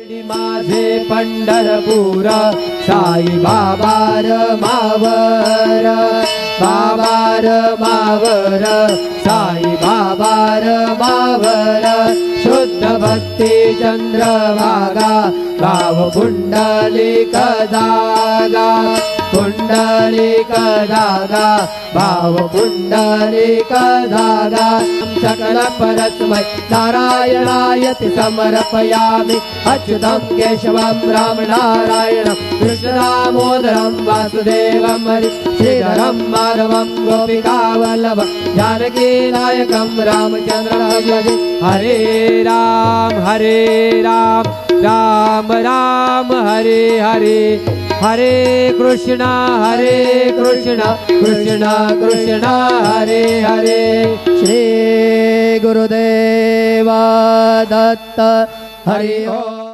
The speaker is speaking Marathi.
माझे पंढरपूर साई बाबा रमावर, बाबा रमावर, साई बाबा रमावर, शुद्ध भक्ती चंद्रभागा गाव कुंडलिक जागा, कुंडलिक जागा भाव कुंडलिक जागा। सकल परस्मै नारायणायति समर्पयामि अच्युतं केशवं राम नारायणं कृष्णदामोदरं वासुदेवं हरि श्रीधरं माधवं गोपिकावल्लभं जानकीनायकं रामचन्द्रं भजे। हरे राम राम राम हरे हरे, हरे कृष्णा कृष्ण कृष्ण हरे हरे। श्री गुरुदेव दत्त हरि ओम।